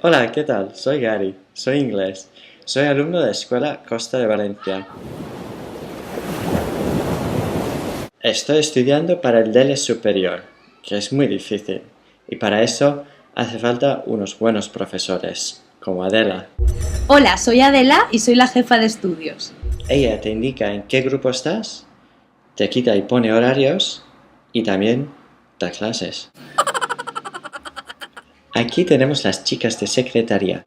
Hola, ¿qué tal? Soy Gary, soy inglés. Soy alumno de la Escuela Costa de Valencia. Estoy estudiando para el DELE superior, que es muy difícil, y para eso hace falta unos buenos profesores, como Adela. Hola, soy Adela y soy la jefa de estudios. Ella te indica en qué grupo estás, te quita y pone horarios, y también da clases. Aquí tenemos las chicas de secretaría.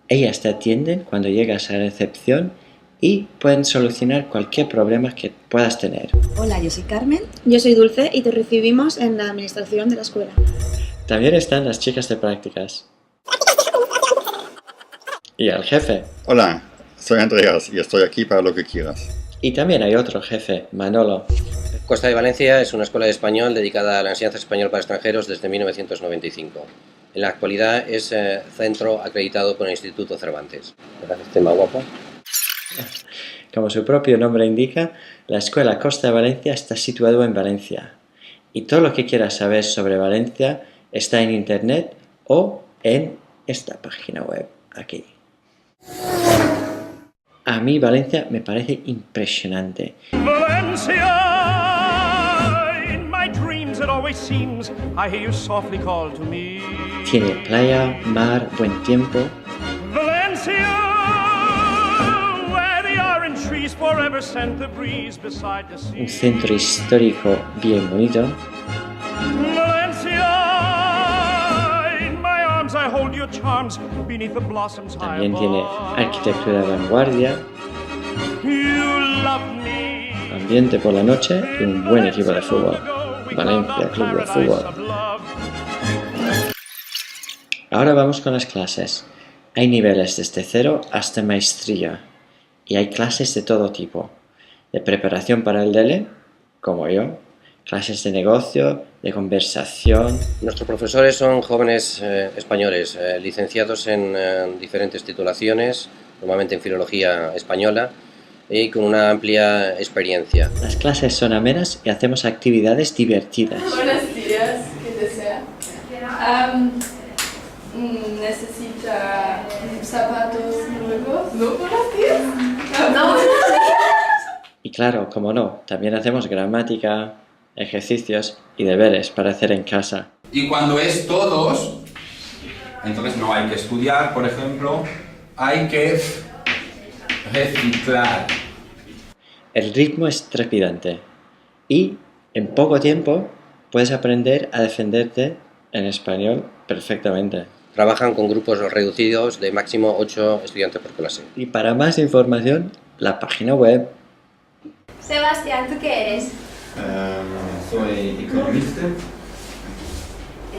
Ellas te atienden cuando llegas a la recepción y pueden solucionar cualquier problema que puedas tener. Hola, yo soy Carmen. Yo soy Dulce y te recibimos en la administración de la escuela. También están las chicas de prácticas. Y el jefe. Hola, soy Andreas y estoy aquí para lo que quieras. Y también hay otro jefe, Manolo. Costa de Valencia es una escuela de español dedicada a la enseñanza español para extranjeros desde 1995. En la actualidad es centro acreditado por el Instituto Cervantes. ¿Verdad este más guapo? Como su propio nombre indica, la Escuela Costa de Valencia está situada en Valencia. Y todo lo que quieras saber sobre Valencia está en internet o en esta página web, aquí. A mí Valencia me parece impresionante. Tiene playa, mar, buen tiempo. Un centro histórico bien bonito. También tiene arquitectura de vanguardia, ambiente por la noche y un buen equipo de fútbol. Valencia Club de Fútbol. Ahora vamos con las clases. Hay niveles desde 0 hasta maestría y hay clases de todo tipo. De preparación para el DELE, como yo, clases de negocio, de conversación. Nuestros profesores son jóvenes españoles, licenciados en diferentes titulaciones, normalmente en filología española, y con una amplia experiencia. Las clases son amenas y hacemos actividades divertidas. Buenos días, ¿qué desea? ¿Necesita zapatos nuevos? ¿No buenos días? No, buenos días. Y claro, como no, también hacemos gramática, ejercicios y deberes para hacer en casa. Y cuando es todos, entonces no hay que estudiar, por ejemplo, hay que reciclar. El ritmo es trepidante y en poco tiempo puedes aprender a defenderte en español perfectamente. Trabajan con grupos reducidos de máximo 8 estudiantes por clase. Y para más información, la página web. Sebastián, ¿tú qué eres? Soy economista.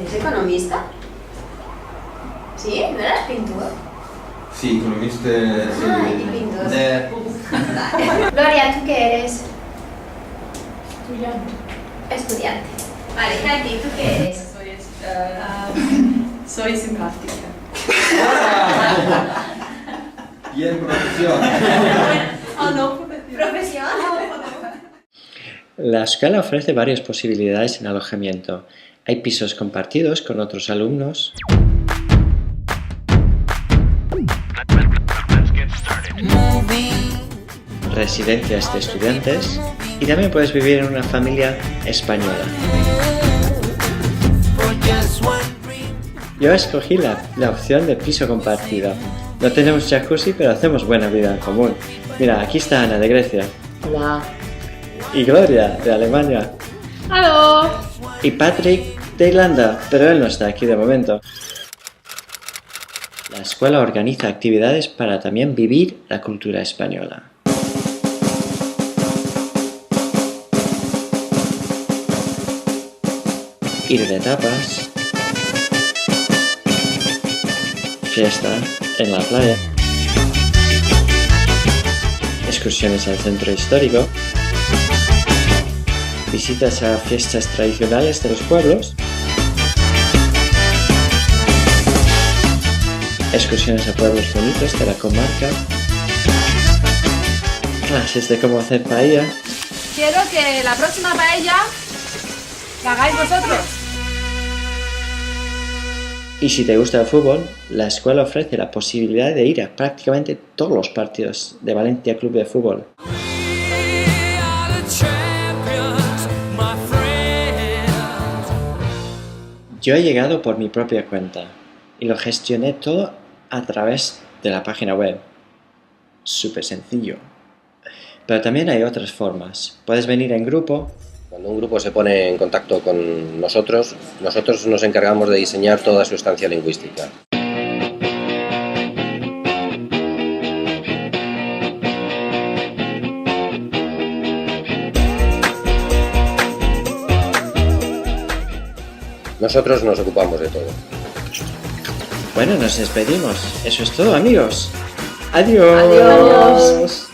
¿Eres economista? ¿Sí? ¿No eras pintor? Sí, economista. Y pintor. Gloria, ¿tú qué eres? Estudiante. Vale, Katy, ¿tú qué eres? Soy simpática. Y en profesión. ¿Profesión? La escuela ofrece varias posibilidades en alojamiento. Hay pisos compartidos con otros alumnos. Residencias de estudiantes. Y también puedes vivir en una familia española. Yo escogí la opción de piso compartido. No tenemos jacuzzi, pero hacemos buena vida en común. Mira, aquí está Ana de Grecia. Hola. Y Gloria de Alemania. ¡Aló! Y Patrick de Irlanda, pero él no está aquí de momento. La escuela organiza actividades para también vivir la cultura española. Ir de tapas. Fiesta en la playa. Excursiones al centro histórico. Visitas a fiestas tradicionales de los pueblos. Excursiones a pueblos bonitos de la comarca. Clases de cómo hacer paella. Quiero que la próxima paella ¿Qué hagáis vosotros? Y si te gusta el fútbol, la escuela ofrece la posibilidad de ir a prácticamente todos los partidos de Valencia Club de Fútbol. Yo he llegado por mi propia cuenta y lo gestioné todo a través de la página web. Súper sencillo. Pero también hay otras formas. Puedes venir en grupo. Cuando un grupo se pone en contacto con nosotros nos encargamos de diseñar toda su estancia lingüística. Nosotros nos ocupamos de todo. Bueno, nos despedimos. Eso es todo, amigos. Adiós. Adiós.